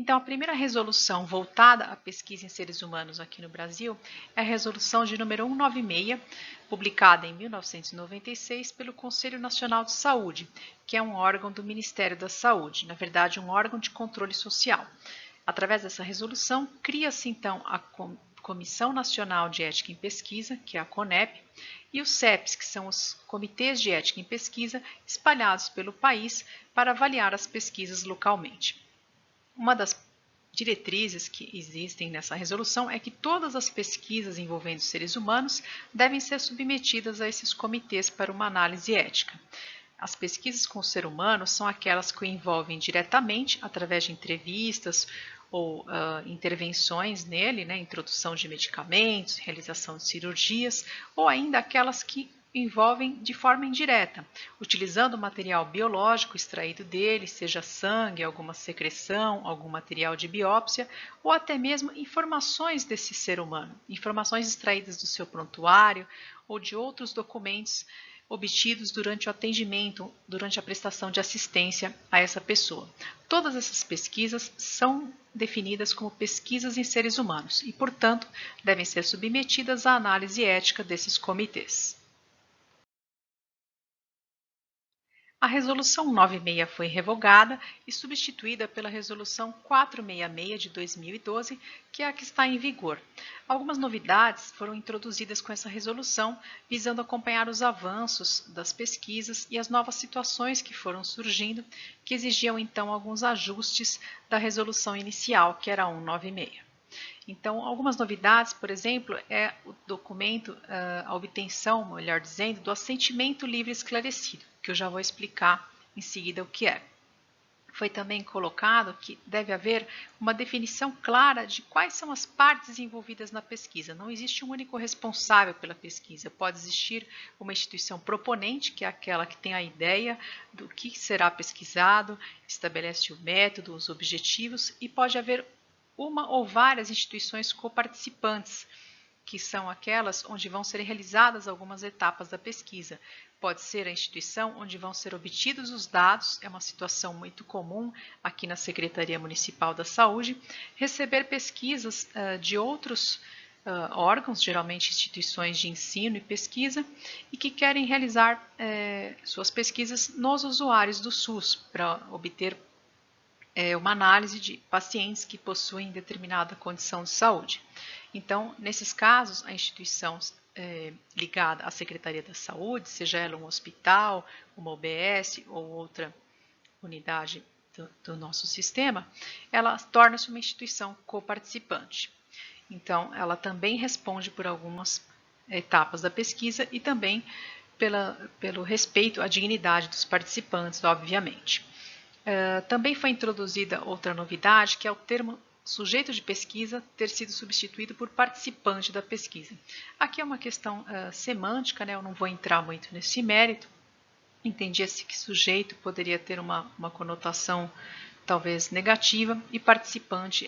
Então, a primeira resolução voltada à pesquisa em seres humanos aqui no Brasil é a resolução de número 196, publicada em 1996 pelo Conselho Nacional de Saúde, que é um órgão do Ministério da Saúde, na verdade, um órgão de controle social. Através dessa resolução, cria-se então a Comissão Nacional de Ética em Pesquisa, que é a CONEP, e os CEPs, que são os Comitês de Ética em Pesquisa, espalhados pelo país para avaliar as pesquisas localmente. Uma das diretrizes que existem nessa resolução é que todas as pesquisas envolvendo seres humanos devem ser submetidas a esses comitês para uma análise ética. As pesquisas com o ser humano são aquelas que o envolvem diretamente, através de entrevistas ou intervenções nele, introdução de medicamentos, realização de cirurgias, ou ainda aquelas que envolvem de forma indireta, utilizando material biológico extraído dele, seja sangue, alguma secreção, algum material de biópsia, ou até mesmo informações desse ser humano, informações extraídas do seu prontuário ou de outros documentos obtidos durante o atendimento, durante a prestação de assistência a essa pessoa. Todas essas pesquisas são definidas como pesquisas em seres humanos e, portanto, devem ser submetidas à análise ética desses comitês. A Resolução 96 foi revogada e substituída pela Resolução 466 de 2012, que é a que está em vigor. Algumas novidades foram introduzidas com essa resolução, visando acompanhar os avanços das pesquisas e as novas situações que foram surgindo, que exigiam então alguns ajustes da resolução inicial, que era a 196. Então, algumas novidades, por exemplo, é o documento, a obtenção, melhor dizendo, do assentimento livre esclarecido, que eu já vou explicar em seguida o que é. Foi também colocado que deve haver uma definição clara de quais são as partes envolvidas na pesquisa. Não existe um único responsável pela pesquisa. Pode existir uma instituição proponente, que é aquela que tem a ideia do que será pesquisado, estabelece o método, os objetivos, e pode haver uma ou várias instituições coparticipantes, que são aquelas onde vão ser realizadas algumas etapas da pesquisa. Pode ser a instituição onde vão ser obtidos os dados, é uma situação muito comum aqui na Secretaria Municipal da Saúde, receber pesquisas de outros órgãos, geralmente instituições de ensino e pesquisa, e que querem realizar suas pesquisas nos usuários do SUS, para obter uma análise de pacientes que possuem determinada condição de saúde. Então, nesses casos, a instituição ligada à Secretaria da Saúde, seja ela um hospital, uma UBS ou outra unidade do nosso sistema, ela torna-se uma instituição coparticipante. Então, ela também responde por algumas etapas da pesquisa e também pelo respeito à dignidade dos participantes, obviamente. Também foi introduzida outra novidade, que é o termo sujeito de pesquisa ter sido substituído por participante da pesquisa. Aqui é uma questão semântica, eu não vou entrar muito nesse mérito. Entendia-se que sujeito poderia ter uma conotação talvez negativa e participante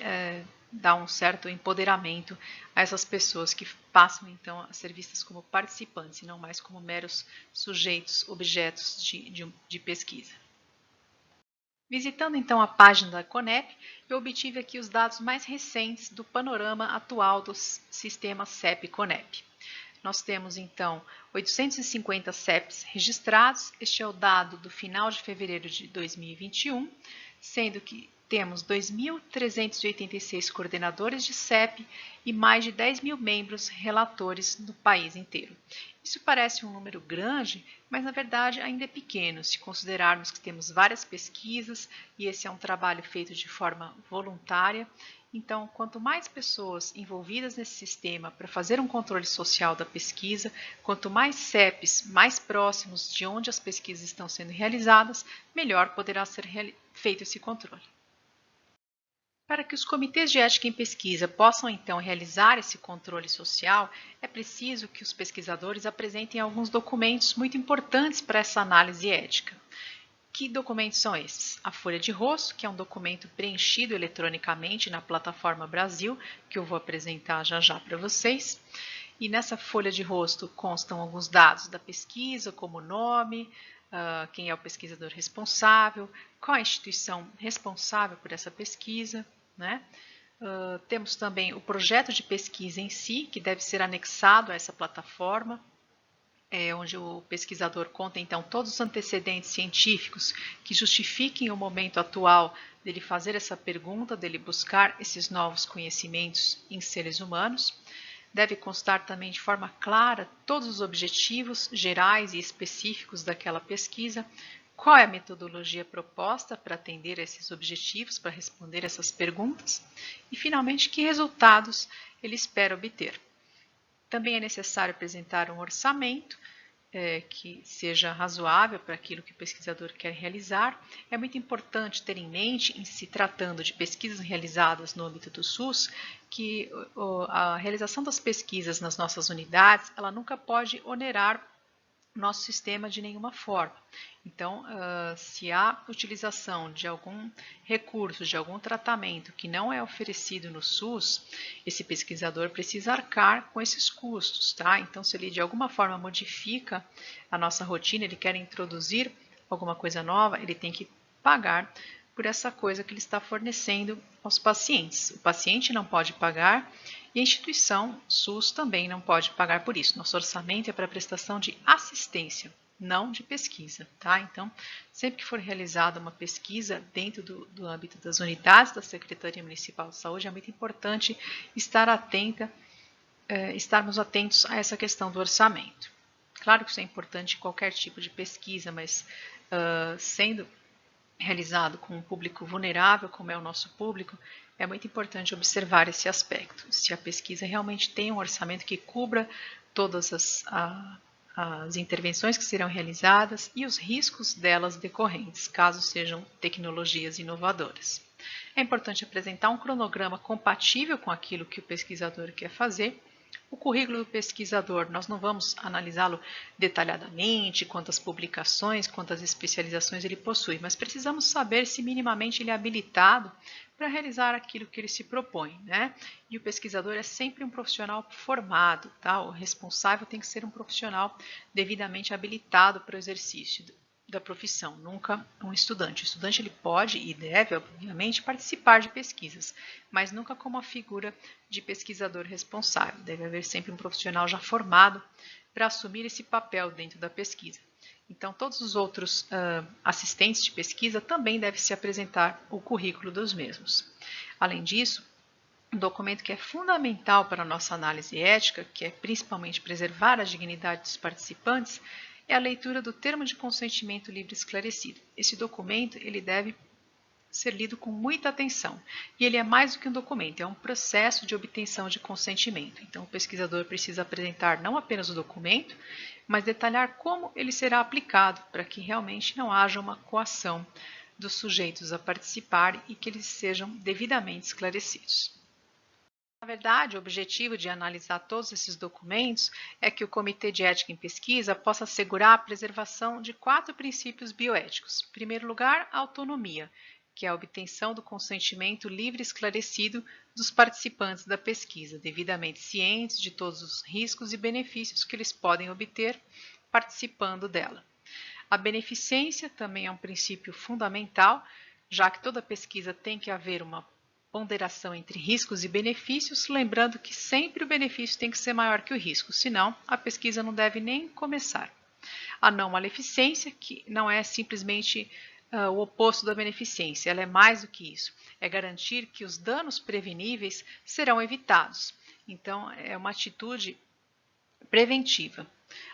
dá um certo empoderamento a essas pessoas que passam então a ser vistas como participantes e não mais como meros sujeitos, objetos de pesquisa. Visitando então a página da CONEP, eu obtive aqui os dados mais recentes do panorama atual do sistema CEP-CONEP. Nós temos então 850 CEPs registrados, este é o dado do final de fevereiro de 2021, sendo que temos 2.386 coordenadores de CEP e mais de 10 mil membros relatores no país inteiro. Isso parece um número grande, mas na verdade ainda é pequeno, se considerarmos que temos várias pesquisas e esse é um trabalho feito de forma voluntária. Então, quanto mais pessoas envolvidas nesse sistema para fazer um controle social da pesquisa, quanto mais CEPs mais próximos de onde as pesquisas estão sendo realizadas, melhor poderá ser feito esse controle. Para que os comitês de ética em pesquisa possam então realizar esse controle social, é preciso que os pesquisadores apresentem alguns documentos muito importantes para essa análise ética. Que documentos são esses? A folha de rosto, que é um documento preenchido eletronicamente na plataforma Brasil, que eu vou apresentar já para vocês. E nessa folha de rosto constam alguns dados da pesquisa, como o nome, quem é o pesquisador responsável, qual a instituição responsável por essa pesquisa, né? Temos também o projeto de pesquisa em si, que deve ser anexado a essa plataforma, onde o pesquisador conta então todos os antecedentes científicos que justifiquem o momento atual dele fazer essa pergunta, dele buscar esses novos conhecimentos em seres humanos. Deve constar também de forma clara todos os objetivos gerais e específicos daquela pesquisa, qual é a metodologia proposta para atender esses objetivos, para responder essas perguntas e, finalmente, que resultados ele espera obter. Também é necessário apresentar um orçamento que seja razoável para aquilo que o pesquisador quer realizar. É muito importante ter em mente, em se tratando de pesquisas realizadas no âmbito do SUS, que a realização das pesquisas nas nossas unidades, ela nunca pode onerar nosso sistema de nenhuma forma. Então, se há utilização de algum recurso, de algum tratamento que não é oferecido no SUS, esse pesquisador precisa arcar com esses custos, tá? Então, se ele de alguma forma modifica a nossa rotina, ele quer introduzir alguma coisa nova, ele tem que pagar por essa coisa que ele está fornecendo aos pacientes. O paciente não pode pagar e a instituição SUS também não pode pagar por isso. Nosso orçamento é para prestação de assistência, não de pesquisa, tá? Então, sempre que for realizada uma pesquisa dentro do âmbito das unidades da Secretaria Municipal de Saúde, é muito importante estarmos atentos a essa questão do orçamento. Claro que isso é importante em qualquer tipo de pesquisa, mas sendo realizado com um público vulnerável, como é o nosso público, é muito importante observar esse aspecto. Se a pesquisa realmente tem um orçamento que cubra todas as intervenções que serão realizadas e os riscos delas decorrentes, caso sejam tecnologias inovadoras. É importante apresentar um cronograma compatível com aquilo que o pesquisador quer fazer. O currículo do pesquisador, nós não vamos analisá-lo detalhadamente, quantas publicações, quantas especializações ele possui, mas precisamos saber se minimamente ele é habilitado para realizar aquilo que ele se propõe, né? E o pesquisador é sempre um profissional formado, tá? O responsável tem que ser um profissional devidamente habilitado para o exercício da profissão, nunca um estudante. O estudante ele pode e deve, obviamente, participar de pesquisas, mas nunca como a figura de pesquisador responsável. Deve haver sempre um profissional já formado para assumir esse papel dentro da pesquisa. Então, todos os outros assistentes de pesquisa também devem se apresentar o currículo dos mesmos. Além disso, um documento que é fundamental para a nossa análise ética, que é principalmente preservar a dignidade dos participantes, é a leitura do termo de consentimento livre esclarecido. Esse documento ele deve ser lido com muita atenção e ele é mais do que um documento, é um processo de obtenção de consentimento. Então, o pesquisador precisa apresentar não apenas o documento, mas detalhar como ele será aplicado para que realmente não haja uma coação dos sujeitos a participar e que eles sejam devidamente esclarecidos. Na verdade, o objetivo de analisar todos esses documentos é que o Comitê de Ética em Pesquisa possa assegurar a preservação de 4 princípios bioéticos. Em primeiro lugar, a autonomia, que é a obtenção do consentimento livre e esclarecido dos participantes da pesquisa, devidamente cientes de todos os riscos e benefícios que eles podem obter participando dela. A beneficência também é um princípio fundamental, já que toda pesquisa tem que haver uma ponderação entre riscos e benefícios, lembrando que sempre o benefício tem que ser maior que o risco, senão a pesquisa não deve nem começar. A não maleficência, que não é simplesmente o oposto da beneficência, ela é mais do que isso, é garantir que os danos preveníveis serão evitados. Então, é uma atitude preventiva.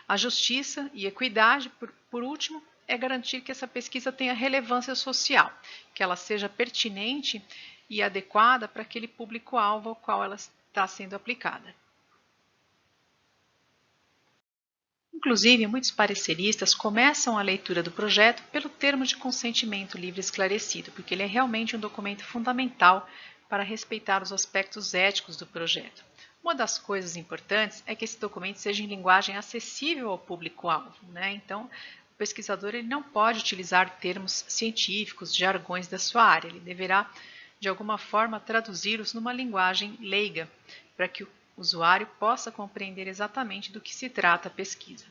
A justiça e equidade, por último, é garantir que essa pesquisa tenha relevância social, que ela seja pertinente e adequada para aquele público-alvo ao qual ela está sendo aplicada. Inclusive, muitos pareceristas começam a leitura do projeto pelo termo de consentimento livre esclarecido, porque ele é realmente um documento fundamental para respeitar os aspectos éticos do projeto. Uma das coisas importantes é que esse documento seja em linguagem acessível ao público-alvo, né? Então, o pesquisador ele não pode utilizar termos científicos, jargões da sua área, ele deverá de alguma forma traduzi-los numa linguagem leiga, para que usuário possa compreender exatamente do que se trata a pesquisa.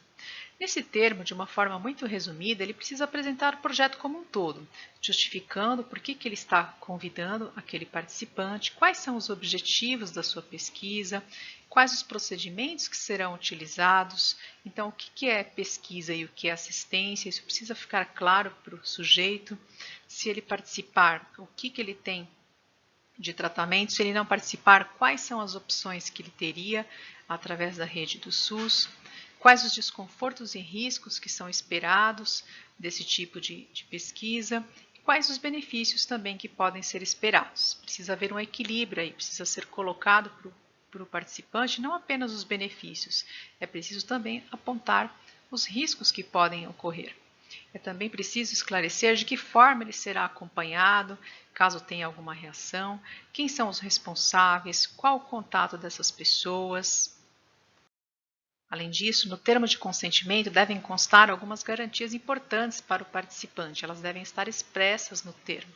Nesse termo, de uma forma muito resumida, ele precisa apresentar o projeto como um todo, justificando por que ele está convidando aquele participante, quais são os objetivos da sua pesquisa, quais os procedimentos que serão utilizados. Então, o que é pesquisa e o que é assistência, isso precisa ficar claro para o sujeito. Se ele participar, o que ele tem de tratamento, se ele não participar, quais são as opções que ele teria através da rede do SUS, quais os desconfortos e riscos que são esperados desse tipo de pesquisa, e quais os benefícios também que podem ser esperados. Precisa haver um equilíbrio aí, precisa ser colocado para o participante não apenas os benefícios, é preciso também apontar os riscos que podem ocorrer. É também preciso esclarecer de que forma ele será acompanhado, caso tenha alguma reação, quem são os responsáveis, qual o contato dessas pessoas. Além disso, no termo de consentimento devem constar algumas garantias importantes para o participante, elas devem estar expressas no termo.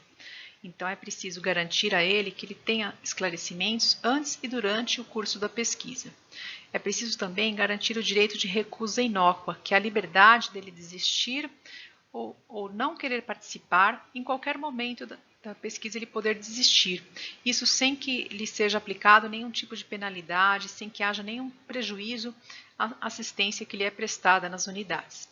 Então é preciso garantir a ele que ele tenha esclarecimentos antes e durante o curso da pesquisa. É preciso também garantir o direito de recusa inócua, que é a liberdade dele desistir ou não querer participar em qualquer momento da pesquisa, ele poder desistir. Isso sem que lhe seja aplicado nenhum tipo de penalidade, sem que haja nenhum prejuízo à assistência que lhe é prestada nas unidades.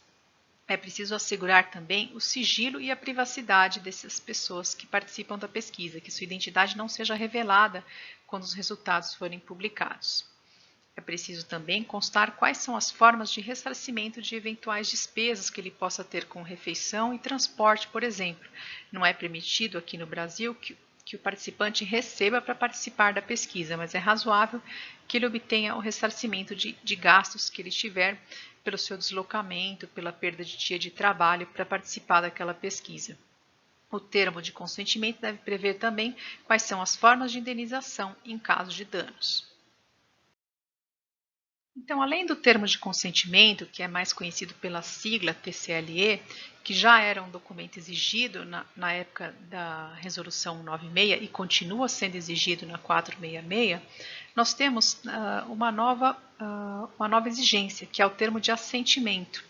É preciso assegurar também o sigilo e a privacidade dessas pessoas que participam da pesquisa, que sua identidade não seja revelada quando os resultados forem publicados. É preciso também constar quais são as formas de ressarcimento de eventuais despesas que ele possa ter com refeição e transporte, por exemplo. Não é permitido aqui no Brasil que o participante receba para participar da pesquisa, mas é razoável que ele obtenha o ressarcimento de gastos que ele tiver pelo seu deslocamento, pela perda de dia de trabalho para participar daquela pesquisa. O termo de consentimento deve prever também quais são as formas de indenização em caso de danos. Então, além do termo de consentimento, que é mais conhecido pela sigla TCLE, que já era um documento exigido na época da Resolução 96 e continua sendo exigido na 466, nós temos uma nova exigência, que é o termo de assentimento.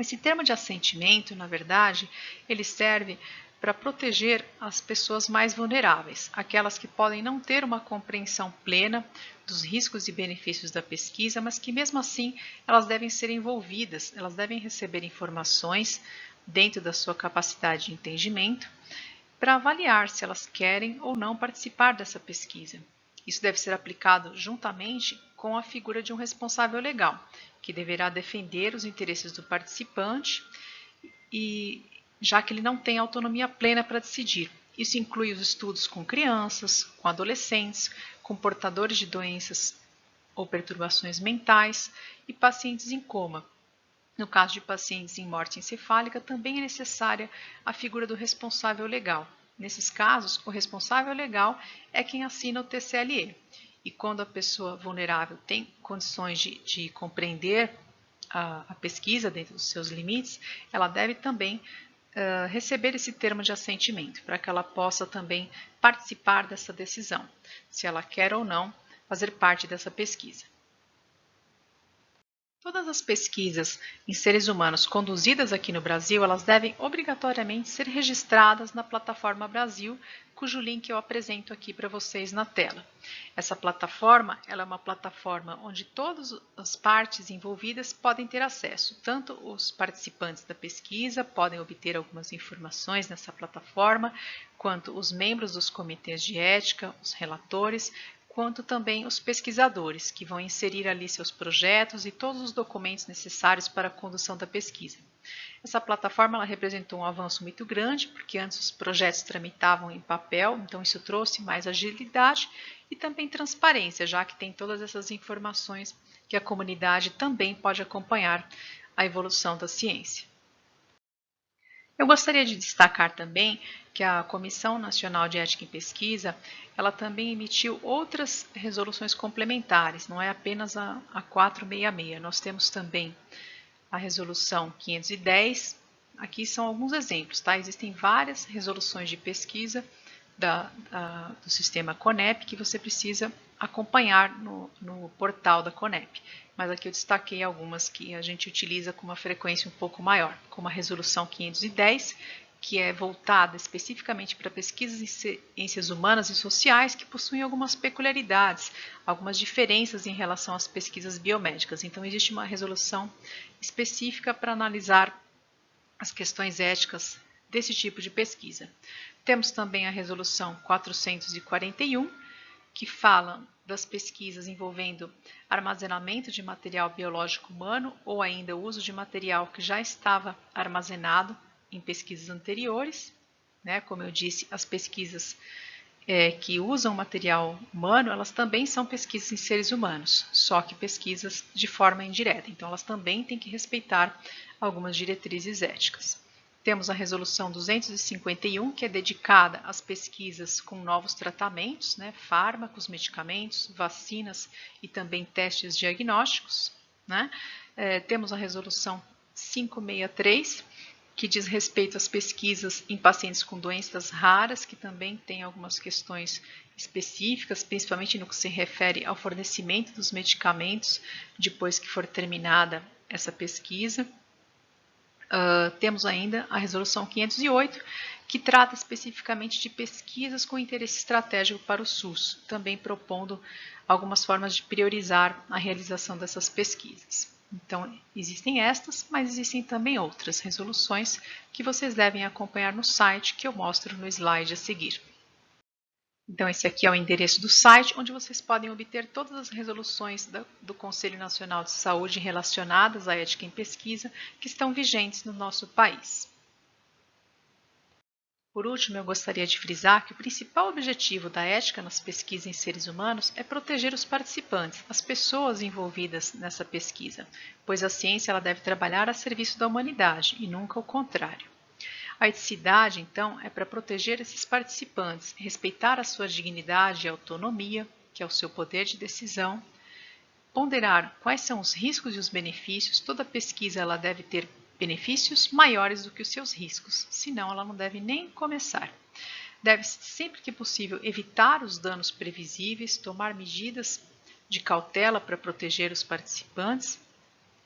Esse termo de assentimento, na verdade, ele serve para proteger as pessoas mais vulneráveis, aquelas que podem não ter uma compreensão plena dos riscos e benefícios da pesquisa, mas que mesmo assim elas devem ser envolvidas, elas devem receber informações dentro da sua capacidade de entendimento para avaliar se elas querem ou não participar dessa pesquisa. Isso deve ser aplicado juntamente com a figura de um responsável legal, que deverá defender os interesses do participante e já que ele não tem autonomia plena para decidir. Isso inclui os estudos com crianças, com adolescentes, com portadores de doenças ou perturbações mentais e pacientes em coma. No caso de pacientes em morte encefálica, também é necessária a figura do responsável legal. Nesses casos, o responsável legal é quem assina o TCLE. E quando a pessoa vulnerável tem condições de compreender a pesquisa dentro dos seus limites, ela deve também receber esse termo de assentimento, para que ela possa também participar dessa decisão, se ela quer ou não fazer parte dessa pesquisa. Todas as pesquisas em seres humanos conduzidas aqui no Brasil, elas devem obrigatoriamente ser registradas na plataforma Brasil, cujo link eu apresento aqui para vocês na tela. Essa plataforma, ela é uma plataforma onde todas as partes envolvidas podem ter acesso, tanto os participantes da pesquisa podem obter algumas informações nessa plataforma, quanto os membros dos comitês de ética, os relatores, quanto também os pesquisadores, que vão inserir ali seus projetos e todos os documentos necessários para a condução da pesquisa. Essa plataforma ela representou um avanço muito grande, porque antes os projetos tramitavam em papel, então isso trouxe mais agilidade e também transparência, já que tem todas essas informações que a comunidade também pode acompanhar a evolução da ciência. Eu gostaria de destacar também que a Comissão Nacional de Ética em Pesquisa, ela também emitiu outras resoluções complementares, não é apenas a 466. Nós temos também a Resolução 510. Aqui são alguns exemplos, tá? Existem várias resoluções de pesquisa do sistema CONEP que você precisa acompanhar no portal da CONEP. Mas aqui eu destaquei algumas que a gente utiliza com uma frequência um pouco maior, como a resolução 510, que é voltada especificamente para pesquisas em ciências humanas e sociais que possuem algumas peculiaridades, algumas diferenças em relação às pesquisas biomédicas. Então, existe uma resolução específica para analisar as questões éticas desse tipo de pesquisa. Temos também a resolução 441, que fala das pesquisas envolvendo armazenamento de material biológico humano ou ainda o uso de material que já estava armazenado em pesquisas anteriores, né? Como eu disse, as pesquisas que usam material humano, elas também são pesquisas em seres humanos, só que pesquisas de forma indireta. Então, elas também têm que respeitar algumas diretrizes éticas. Temos a resolução 251, que é dedicada às pesquisas com novos tratamentos, né, fármacos, medicamentos, vacinas e também testes diagnósticos, né? Temos a resolução 563, que diz respeito às pesquisas em pacientes com doenças raras, que também tem algumas questões específicas, principalmente no que se refere ao fornecimento dos medicamentos depois que for terminada essa pesquisa. Temos ainda a resolução 508, que trata especificamente de pesquisas com interesse estratégico para o SUS, também propondo algumas formas de priorizar a realização dessas pesquisas. Então, existem estas, mas existem também outras resoluções que vocês devem acompanhar no site que eu mostro no slide a seguir. Então, esse aqui é o endereço do site, onde vocês podem obter todas as resoluções do Conselho Nacional de Saúde relacionadas à ética em pesquisa que estão vigentes no nosso país. Por último, eu gostaria de frisar que o principal objetivo da ética nas pesquisas em seres humanos é proteger os participantes, as pessoas envolvidas nessa pesquisa, pois a ciência ela deve trabalhar a serviço da humanidade e nunca o contrário. A eticidade, então, é para proteger esses participantes, respeitar a sua dignidade e autonomia, que é o seu poder de decisão, ponderar quais são os riscos e os benefícios. Toda pesquisa ela deve ter benefícios maiores do que os seus riscos, senão ela não deve nem começar. Deve-se, sempre que possível, evitar os danos previsíveis, tomar medidas de cautela para proteger os participantes.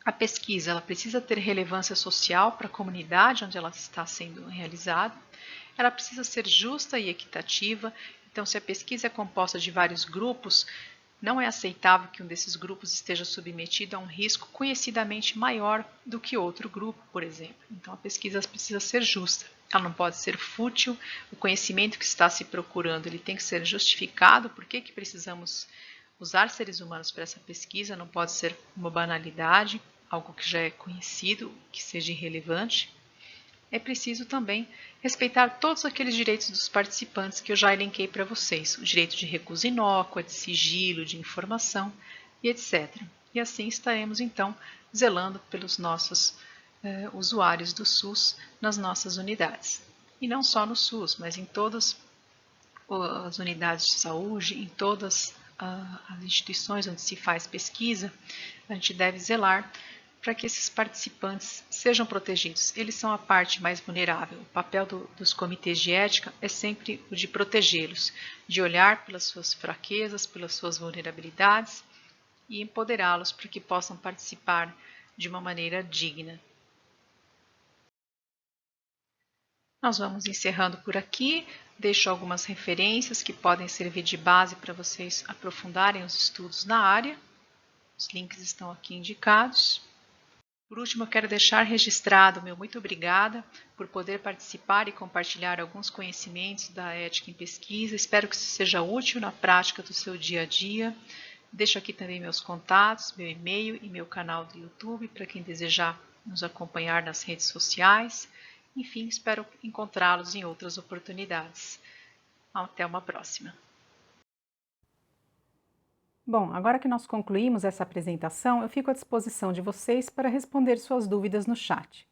A pesquisa ela precisa ter relevância social para a comunidade onde ela está sendo realizada. Ela precisa ser justa e equitativa. Então, se a pesquisa é composta de vários grupos, não é aceitável que um desses grupos esteja submetido a um risco conhecidamente maior do que outro grupo, por exemplo. Então, a pesquisa precisa ser justa. Ela não pode ser fútil. O conhecimento que está se procurando ele tem que ser justificado. Por que precisamos usar seres humanos para essa pesquisa? Não pode ser uma banalidade, algo que já é conhecido, que seja irrelevante. É preciso também respeitar todos aqueles direitos dos participantes que eu já elenquei para vocês, o direito de recusa inócua, de sigilo, de informação e etc. E assim estaremos, então, zelando pelos nossos usuários do SUS nas nossas unidades. E não só no SUS, mas em todas as unidades de saúde, em todas as instituições onde se faz pesquisa, a gente deve zelar para que esses participantes sejam protegidos. Eles são a parte mais vulnerável. O papel dos comitês de ética é sempre o de protegê-los, de olhar pelas suas fraquezas, pelas suas vulnerabilidades e empoderá-los para que possam participar de uma maneira digna. Nós vamos encerrando por aqui. Deixo algumas referências que podem servir de base para vocês aprofundarem os estudos na área. Os links estão aqui indicados. Por último, eu quero deixar registrado meu muito obrigada por poder participar e compartilhar alguns conhecimentos da ética em pesquisa. Espero que isso seja útil na prática do seu dia a dia. Deixo aqui também meus contatos, meu e-mail e meu canal do YouTube para quem desejar nos acompanhar nas redes sociais. Enfim, espero encontrá-los em outras oportunidades. Até uma próxima. Bom, agora que nós concluímos essa apresentação, eu fico à disposição de vocês para responder suas dúvidas no chat.